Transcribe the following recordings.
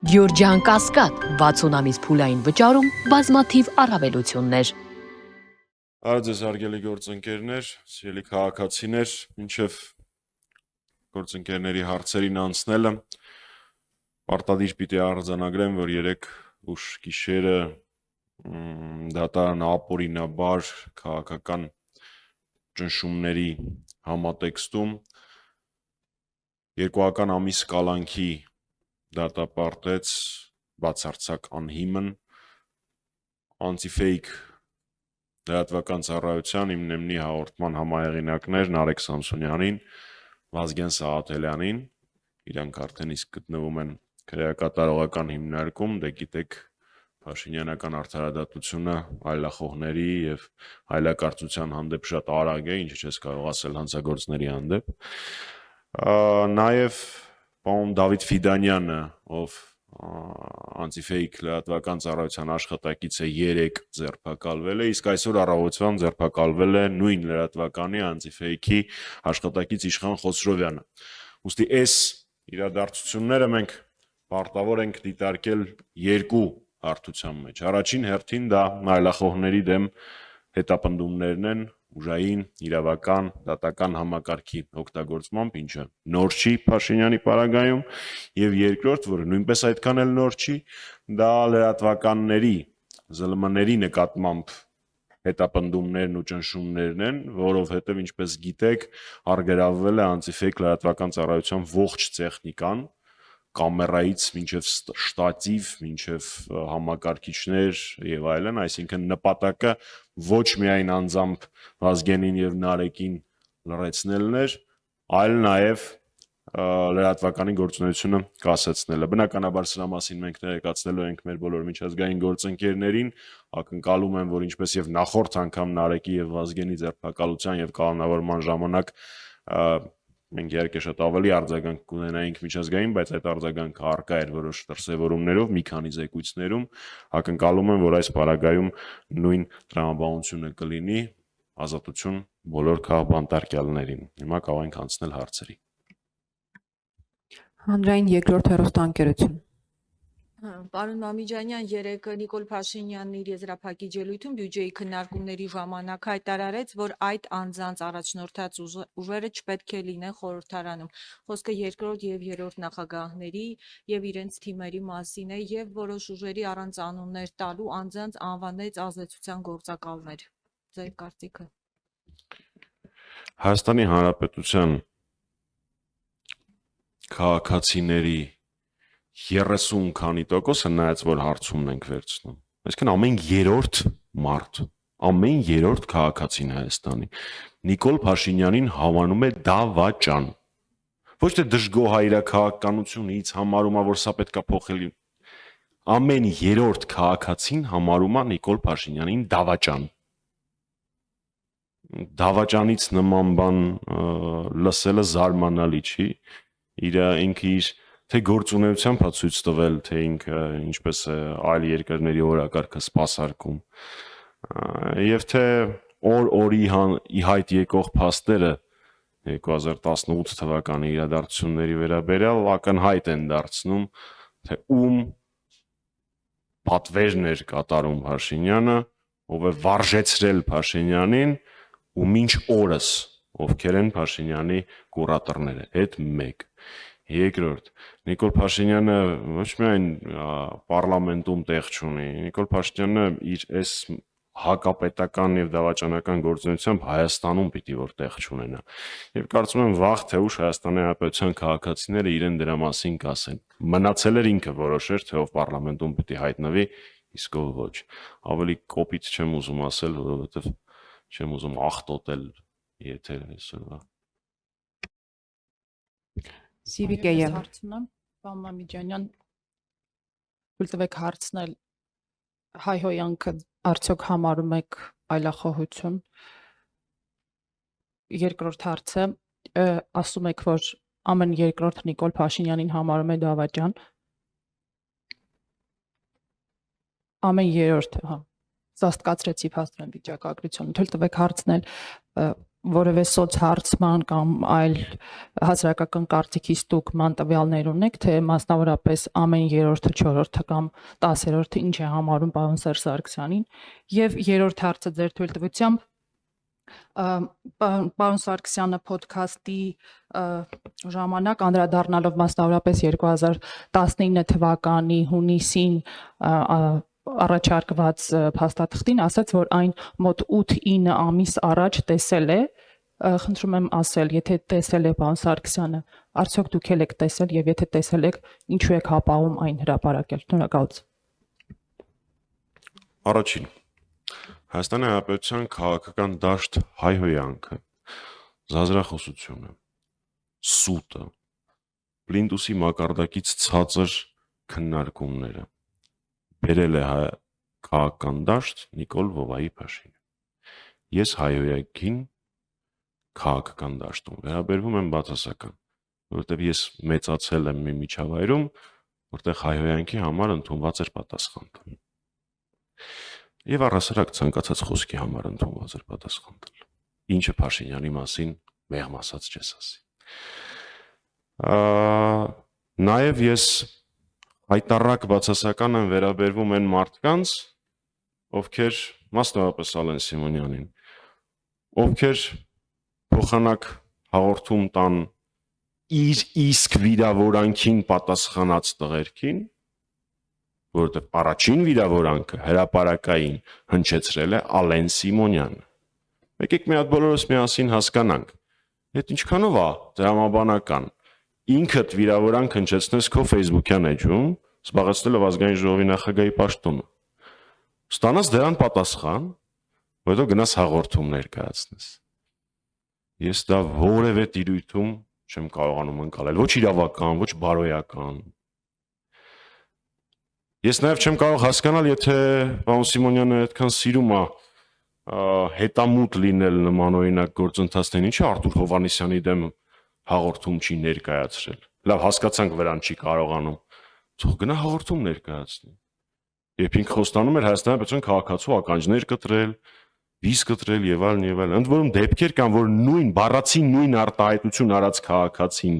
Գյորջյան Կասկադ 60 ամիս փուլային վճարում բազմաթիվ առավելություններ։ Արձես արգելի գործընկերներ, սիրելի քաղաքացիներ, մինչև գործընկերների հարցերին անցնելը պարտադիր պիտի արձանագրեմ, որ երեք ուշ գիշերը դատարան ապօրինաբար քաղաքական ճնշումների համատեքստում երկուական ամիս կալանքի դատապարտեց բացարձակ անհիմն անտիֆեյք լրատվական ծառայության իմ նեմնի հաղորդման համահեղինակներ Նարեկ Սամսոնյանին, Վազգեն Սաղաթելյանին, իրանք արդեն իսկ գտնվում են քրեակատարողական հիմնարկում, դե գիտեք Փաշինյանական արդարադատությունը այլախոհների եւ այլակարծության հանդեպ շատ արագ է, ինչը չես կարող ասել հանցագործների հանդեպ։ Նաեւ պարոն Դավիթ Ֆիդանյանը, ով անտիֆեյք լրատվական ծառայության աշխատակից է 3 ձերբակալվել է, իսկ այսօր առավոտվան ձերբակալվել է նույն լրատվականի անտիֆեյքի աշխատակից Իշխան Խոսրովյանը։ Ուստի այս իրադարձությունները մենք պարտավոր ենք դիտարկել երկու հարթության մեջ։ Առաջին հերթին դա այլախոհների դեմ հետապնդումներն են ուժային, իրավական, դատական համակարգի օգտագործմամբ, ինչը նոր չի Փաշինյանի պարագայում, եւ երկրորդ, որը նույնպես այդքան էլ նոր չի, դա լրատվականների ԶԼՄ-ների նկատմամբ հետապնդումներն ու ճնշումներն են, որովհետեւ ինչպես գիտեք, արգելավվել է անտիֆեյք լրատվական ծառայության ողջ տեխնիկան, կամերայից մինչև շտատիվ, մինչև համակարգիչներ եւ այլն, այսինքն նպատակը ոչ միայն անձամբ Վազգենին եւ Նարեկին լրացնելն էր, այլ նաեւ լրատվականի գործունեությունը կասեցնելը։ Բնականաբար սրա մասին մենք տեղեկացնելու ենք մեր բոլոր միջազգային գործընկերներին, ակնկալում եմ, որ ինչպես եւ նախորդ անգամ Նարեկի եւ Վազգենի ձերբակալության եւ կանոնավորման ժամանակ մենք իհարկե շատ ավելի արձագանք կունենայինք միջազգային, բայց այդ արձագանքը առկա էր որոշ դրսևորումներով, մի քանի զեկույցներում, ակնկալում եմ, որ այս պարագայում նույն տրամաբանությունը կլինի, ազատություն բոլոր քաղբանտարկյալներին։ Հիմա կարող ենք անցնել հարցերի։ Հանրային երկրորդ հեռուստաընկերություն։ Պարոն Մամիջանյան, երեկ Նիկոլ Փաշինյանն իր եզրափակիչ ելույթում բյուջեի քննարկումների ժամանակ հայտարարեց, որ այդ անձանց առաջնորդած ուժերը չպետք է լինեն խորհրդարանում։ Խոսքը երկրորդ եւ երրորդ նախագահների եւ իրենց թիմերի մասին է եւ որոշ ուժերի առանց անուններ տալու անձանց անվանեց ազդեցության գործակալներ։ Ձեր կարծիքը։ Հայաստանի Հանրապետության քաղաքացիների 30 քանի տոկոսը նայած որ հարցումն ենք վերցնում։ Այսինքն ամեն երրորդ մարդ, ամեն երրորդ քաղաքացին Հայաստանի Նիկոլ Փաշինյանին հավանում է դավաճան։ Ոչ թե դժգոհայրաքաղաքականությունից համարում է, որ սա պետքա փոխել։ Ամեն երրորդ քաղաքացին համարում է Նիկոլ Փաշինյանին դավաճան։ Դավաճանից նման բան լսելը զարմանալի չի։ Ինքը իր թե գործունեությամբ է ցույց տվել, թե ինքը ինչպես է այլ երկրների օրակարգը սպասարկում, եւ թե օր-օրի ի հայտ եկող փաստերը 2018 թվականի իրադարձությունների վերաբերյալ ակնհայտ են դարձնում, թե ում պատվերն էր կատարում Փաշինյանը, ով է վարժեցրել Փաշինյանին ու մինչ օրս ովքեր են Փաշինյանի կուրատորները, այդ մեկ։ Երկրորդ, Նիկոլ Փաշինյանը ոչ միայն պարլամենտում տեղ չունի, Նիկոլ Փաշինյանը իր այս հակապետական եւ դավաճանական գործունեությամբ Հայաստանում պիտի որ տեղ չունենա։ Եվ կարծում եմ վաղ թե ուշ Հայաստանի Հանրապետության քաղաքացիները իրեն դրա մասին կասեն։ Մնացել էր ինքը որոշեր, թե ով պարլամենտում պիտի հայտնվի, իսկ ով ոչ։ Ավելի կոպիտ չեմ ուզում ասել, որովհետեւ չեմ ուզում ախտոտել եթերը այսօրվա։ Սիվիկեյը։ Հարցնեմ, պարոն Մամիջանյան, թույլ տվեք հարցնել հայհոյանքը արդյոք համարում եք այլախոհություն։ Երկրորդ հարցը, ասում եք, որ ամեն երկրորդ Նիկոլ Փաշինյանին համարում է դավաճան։ Ամեն երրորդ, հա, սաստկացրեցի փաստորեն վիճակագրությունը, թույլ տվեք հարցնել, որևէ սոցհարցման կամ այլ հասարակական կարծիքի ստուգման տվյալներ ունեք, թե մասնավորապես ամեն երրորդը, չորրորդը կամ 10-րդը ինչ է համարում պարոն Սերժ Սարգսյանին, եւ երրորդ հարցը ձեր թույլտվությամբ պարոն Սարգսյանը ոդքասթի ժամանակ անդրադառնալով մասնավորապես 2019 թվականի հունիսին առաջարկված փաստաթղթին ասաց, որ այն մոտ 8-9 ամիս առաջ տեսել է, խնդրում եմ ասել, եթե տեսել է պարոն Սարգսյանը, արդյոք դուք եք տեսել եւ եթե տեսել եք, ինչու եք հապաղում այն հրապարակել։ Շնորհակալություն։ Առաջին Հայաստանի Հանրապետության քաղաքական դաշտ հայհոյանքը, զազրախոսությունը, սուտը, պլինտուսի մակարդակից ցածր քննարկումները բերել է քաղաքական դաշտ Նիկոլ Վովայի Փաշինյանը։ Ես հայհոյանքին քաղաքական դաշտում վերաբերվում եմ բացասական, որովհետև ես մեծացել եմ մի միջավայրում, որտեղ հայհոյանքի համար ընդունված էր պատասխան տալ։ Եվ առհասարակ ցանկացած խոսքի համար ընդունված էր պատասխան տալ։ Ինչը Փաշինյանի մասին մեղմ ասած չես ասի։ Նաև ես հայտարարակ բացասական եմ վերաբերվում այն մարդկանց, ովքեր մասնավորապես Ալեն Սիմոնյանին, ովքեր փոխանակ հաղորդում տան իր իսկ վիրավորանքին պատասխանած տղերքին, որովհետև առաջին վիրավորանքը հրապարակային հնչեցրել է Ալեն Սիմոնյանը։ Եկեք մի հատ բոլորս միասին հասկանանք, այդ ինչքանով է դրամաբանական ինքդ վիրավորանք հնչեցնես քո Facebook-յան էջում, զբաղեցնելով ազգային ժողովի նախագահի պաշտոնը։ Ստանաս դրան պատասխան, որտեղ գնաս հաղորդում ներկայացնես։ Ես դա որևէ տիրույթում չեմ կարողանում ընկալել, ոչ իրավական, ոչ բարոյական։ Ես նաև չեմ կարող հասկանալ, եթե պարոն Սիմոնյանը այդքան սիրում է հետամուտ լինել նմանօրինակ գործընթացներին, ինչի Արտուր Հովհաննիսյանի դեմ հաղորդում չի ներկայացրել։ Լավ, հասկացանք վրան չի կարողանում։ Թող գնա հաղորդում ներկայացնի։ Երբ ինքը խոստանում էր Հայաստանի Հանրապետության քաղաքացու ականջներ կտրել, վիզ կտրել եւ այլն եւ այլն, ընդ որում դեպքեր կան, որ նույն բառացի նույն արտահայտություն արած քաղաքացին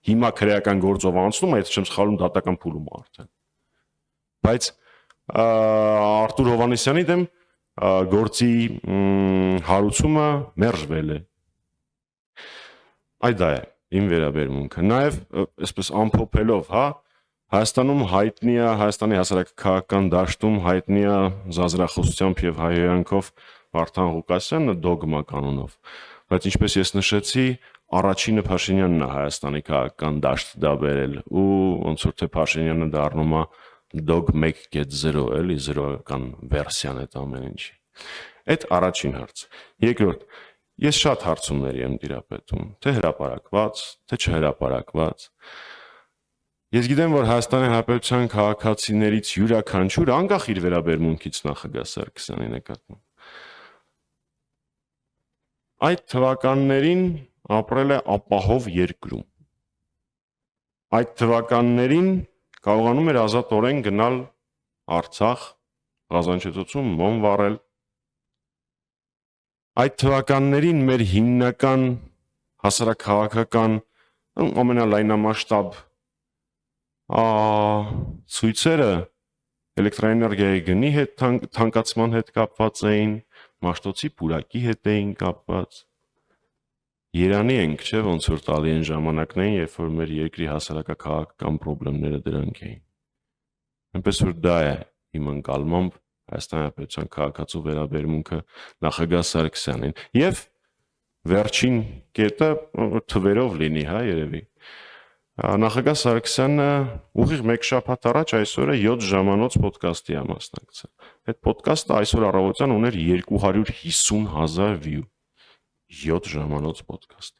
հիմա քրեական գործով անցնում է, եթե չեմ սխալվում, դատական փուլում արդեն։ Բայց Արտուր Հովհաննիսյանի դեմ գործի հարուցումը մերժվել է։ Այդ դա է իմ վերաբերմունքը։ Նաև այսպես ամփոփելով, հա, Հայաստանում հայտնի է, Հայաստանի հասարակական դաշտում հայտնի է զազրախոսությամբ եւ հայհոյանքով Վարդան Ղուկասյանը դոգմա կանոնով։ Բայց ինչպես ես նշեցի, առաջինը Փաշինյանն է Հայաստանի քաղաքական դաշտ դա բերել ու ոնց որ թե Փաշինյանը դառնում է դոգ 1.0 էլի 0-ական վերսիան այդ ամեն ինչի։ Այդ առաջին հարցը։ Երկրորդ, ես շատ հարցումների եմ տիրապետում, թե հրապարակված, թե չհրապարակված։ Ես գիտեմ, որ Հայաստանի Հանրապետության քաղաքացիներից յուրաքանչյուրը անկախ իր վերաբերմունքից նախագահ Սարգսյանի նկատմամբ այդ թվականներին ապրել է ապահով երկրում։ Այդ թվականներին կարողանում էր ազատորեն գնալ Արցախ, Ղազանչեցոցում մոմ վառել։ Այդ թվականներին մեր հիմնական հասարակահաղաքական ամենալայնամասշտաբ ցույցերը էլեկտրաէներգիայի գնի հետ թանկացման հետ կապված էին, Մաշտոցի պուրակի հետ էին կապված։ Երանի ենք, չէ՞, ոնց որ տալի են ժամանակներին, երբ որ մեր երկրի հասարակական խնդիրները դրանք էին։ Այնպես որ դա է իմ ընկալմամբ Հայաստանի Հանրապետության քաղաքացու վերաբերմունքը նախագահ Սարգսյանին։ Եվ վերջին կետը թվերով լինի, հա, երևի։ Նախագահ Սարգսյանը ուղիղ մեկ շաբաթ առաջ այսօրը 7 ժամանոց ոդկասթի է մասնակցել։ Այդ ոդկասթը այսօր առավոտյան ուներ 250,000 view։ 7 ժամանոց ոդկաստ։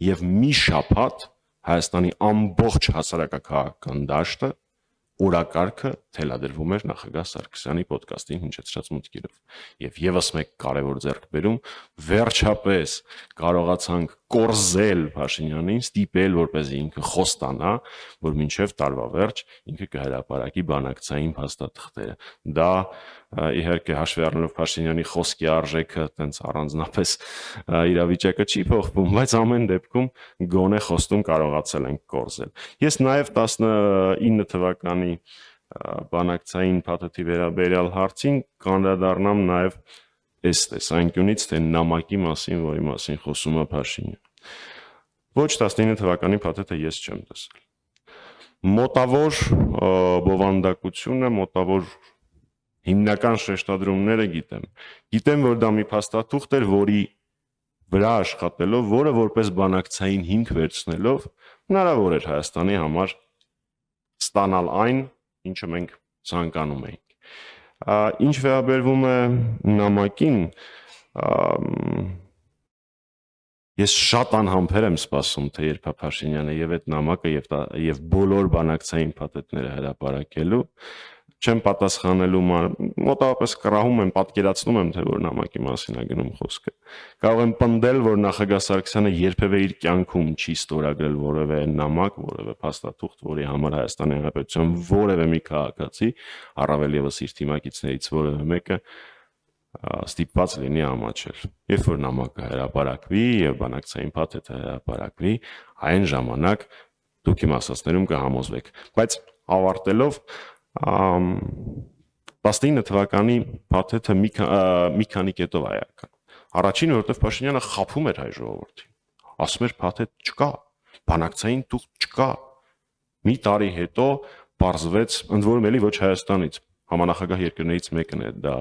Եվ մի շաբաթ Հայաստանի ամբողջ հասարակական դաշտը օրակարգը թելադրվում էր նախագահ Սարգսյանի ոդկասթին հնչեցրած մուտքերով։ Եվ եւս մեկ կարևոր ձեռքբերում, վերջապես կարողացանք կորզել Փաշինյանին, ստիպել, որպեսզի ինքը խոստանա, որ մինչև տարվա վերջ ինքը կհրապարակի բանակցային փաստաթղթերը։ Դա իհարկե հաշվի առնելով Փաշինյանի խոսքի արժեքը, տենց առանձնապես իրավիճակը չի փոխվում, բայց ամեն դեպքում գոնե խոստում կարողացել ենք կորզել։ Ես նաև 19 թվականի բանակցային փաթեթի վերաբերյալ հարցին կանդրադառնամ նաև այս տեսանկյունից, թե նամակի մասին, որի մասին խոսում է Փաշինյանը։ Ոչ 19 թվականի փաթեթը ես չեմ տեսել։ Մոտավոր բովանդակությունը, մոտավոր հիմնական շեշտադրումները գիտեմ։ Գիտեմ, որ դա մի փաստաթուղթ էր, որի վրա աշխատելով, որը որպես բանակցային հիմք վերցնելով, հնարավոր էր Հայաստանի համար ստանալ այն, ինչը մենք ցանկանում էինք։ Ինչ վերաբերվում է նամակին, ես շատ անհամբեր եմ սպասում, թե երբ Փաշինյանը եւ այդ նամակը եւ բոլոր բանակցային փաթեթները հրապարակելու, չեմ պատասխանելու, մոտավորապես կռահում եմ, պատկերացնում եմ, թե որ նամակի մասին է գնում խոսքը։ Կարող եմ պնդել, որ նախագահ Սարգսյանը երբևէ իր կյանքում չի ստորագրել որևէ նամակ, որևէ փաստաթուղթ, որի համար Հայաստանի Հանրապետության որևէ մի քաղաքացի, առավել եւս իր թիմակիցներից որևէ մեկը ստիպված լինի ամաչել։ Երբ որ նամակը հրապարակվի եւ բանակցային փաթեթը հրապարակվի, այն ժամանակ դուք իմ ասածներում կհամոզվեք։ Բայց ավարտելով 19 թվականի փաթեթը մի քանի կետով է այական։ Առաջին, որովհետև Փաշինյանը խաբում էր հայ ժողովրդին։ Ասում էր փաթեթ չկա, բանակցային թուղթ չկա։ Մի տարի հետո պարզվեց, ընդ որում էլի ոչ Հայաստանից, համանախագահ երկրներից մեկն է դա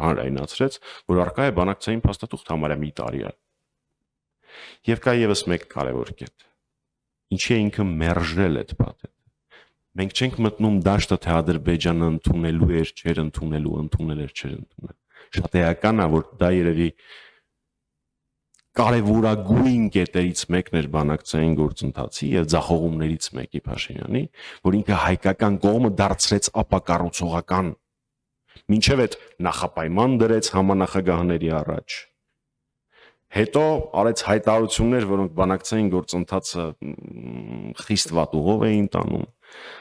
հանրայնացրեց, որ արկա է բանակցային փաստաթուղթ համարյա մի տարի է։ Եվ կա եւս մեկ կարևոր կետ։ Ինչի է ինքը մերժել այդ փաթեթը։ Մենք չենք մտնում դաշտը, թե Ադրբեջանը ընդունելու էր, չէր ընդունելու, ընդունել էր, չէր ընդունել։ Շատ էական է, որ դա երևի կարևորագույն կետերից մեկն էր բանակցային գործընթացի եւ ձախողումներից մեկի Փաշինյանի, որ ինքը հայկական կողմը դարձրեց ապակառուցողական, մինչեւ այդ նախապայման դրեց համանախագահների առաջ։ Հետո արեց հայտարարություններ, որոնք բանակցային գործընթացը խիստ վատ ուղով էին տանում։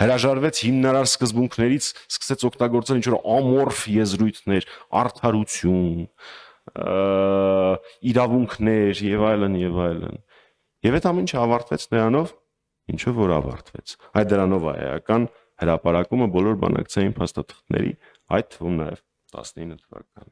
Հրաժարվեց հիմնարար սկզբունքներից, սկսեց օգտագործել ինչ-որ ամորֆ եզրույթներ, արդարություն, իրավունքներ եւ այլն եւ այլն։ Եվ այդ ամենը ավարտվեց նրանով, ինչով որ ավարտվեց։ Այդ դրանով է էական հրապարակումը բոլոր բանակցային փաստաթղթերի, այդ թվում նաեւ 19 թվականի